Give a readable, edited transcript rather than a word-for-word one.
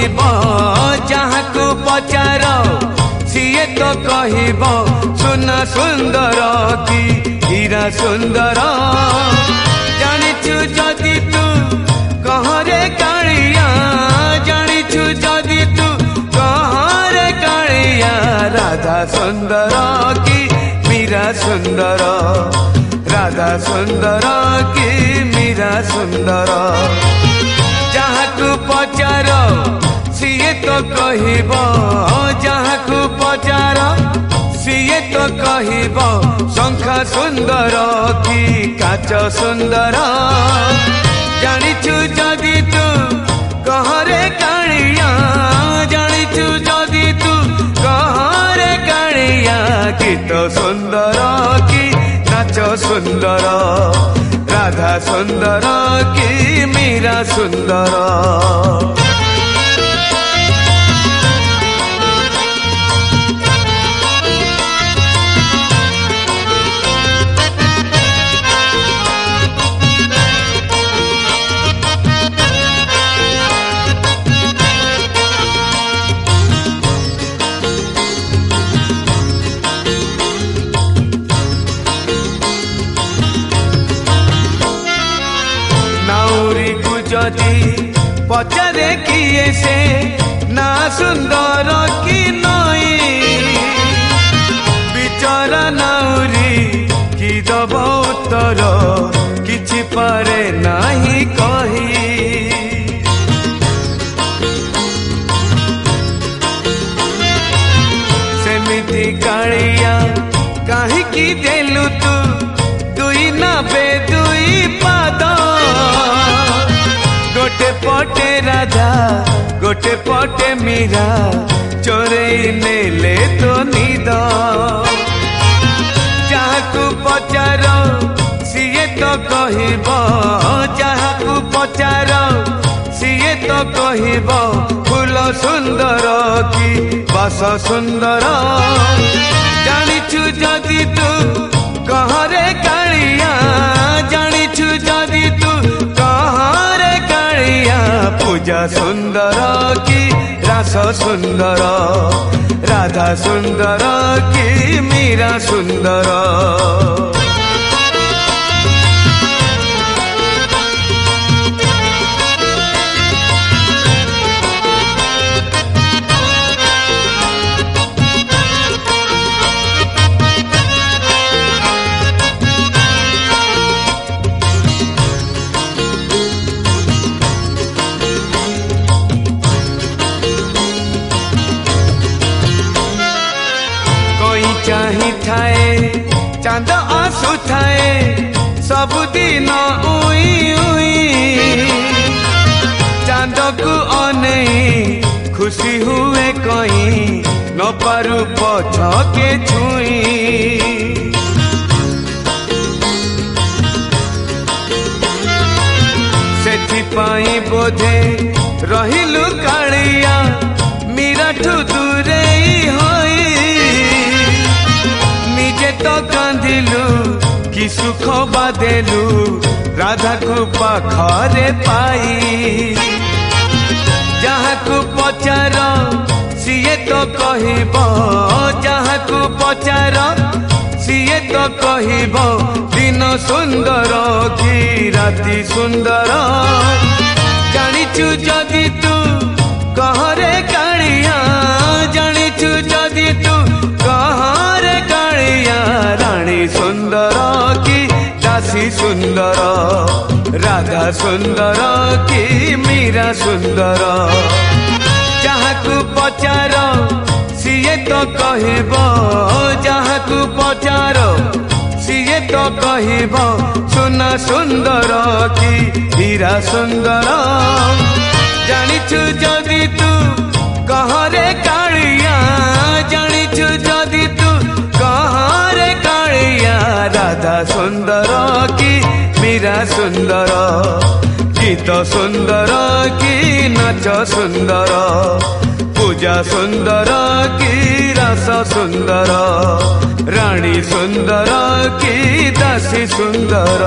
कहब जहाँ को पचार सीए तो कहब सुना सुंदर कि हीरा सुंदर। जानिछु जदि तू कहरे कालिया जानिछु जदि तू कहरे कालिया राधा सुंदर कि मीरा सुंदर राधा सुंदर कि मीरा सुंदर। जहाँ को पचार सीए तो कहब जहाँ को पचार सीए तो कहब शंखा सुंदर कि काच सुंदर। जानिछु जदि तू कहरे कालिया जानिछु जदि तू कहरे कालिया गीत सुंदर कि नाच सुंदर राधा सुंदर कि मीरा सुंदर। जदि पचारे किए से ना सुंदर कि नई बिचारा नाउरी कि दब उत्तर किछि पारे नाही कही। सेमिति कालिया काहिकी देलु तू दुई नाबे दुई पाद गोटे पटे राधा गोटे पटे मीरा चोरई नेले तो निद। जहाँ पचार सीए तो कहब जहाँ पचार सीए तो कहब फूल सुंदर कि बास सुंदर। जानिछु जदि तू कहरे कालिया जानिछु जदि तू कहरे कालिया पूजा सुंदर कि रास सुंदर राधा सुंदर कि मीरा सुंदर। चाही थाए चांद आसु थाए सबुदिन उई उई चांद को अनेई खुशी हुए कहीं न पारू पछ के छुई। सेथिपाई बोधे रहिलु कालिया मीराठू दूरेई होई निजे तो कांदिलु कि सुख बादेलु राधा को पाखरे पाई। जहाँ को पचार सीए तो कहब जहाँ को पचार सीए तो कहब दिन सुंदर कि राति सुंदर। जानिछु जदि तू कहरे कालिया जानिछु जदि तू कहरे कालिया रानी सुंदर कि दासी सुंदर राधा सुंदर कि मीरा सुंदर। जहाँ को पचार सीए तो कहब जहाँ को पचार सीए तो कहब सुना सुंदर कि हीरा सुंदर। जानिछु जदि तू कहरे कालिया जानिछु जदि तू कहरे कालिया राधा सुंदर कि मीरा सुंदर गीत सुंदर कि नाच सुंदर पूजा सुंदर कि रस सुंदर रानी सुंदर कि दासी सुंदर।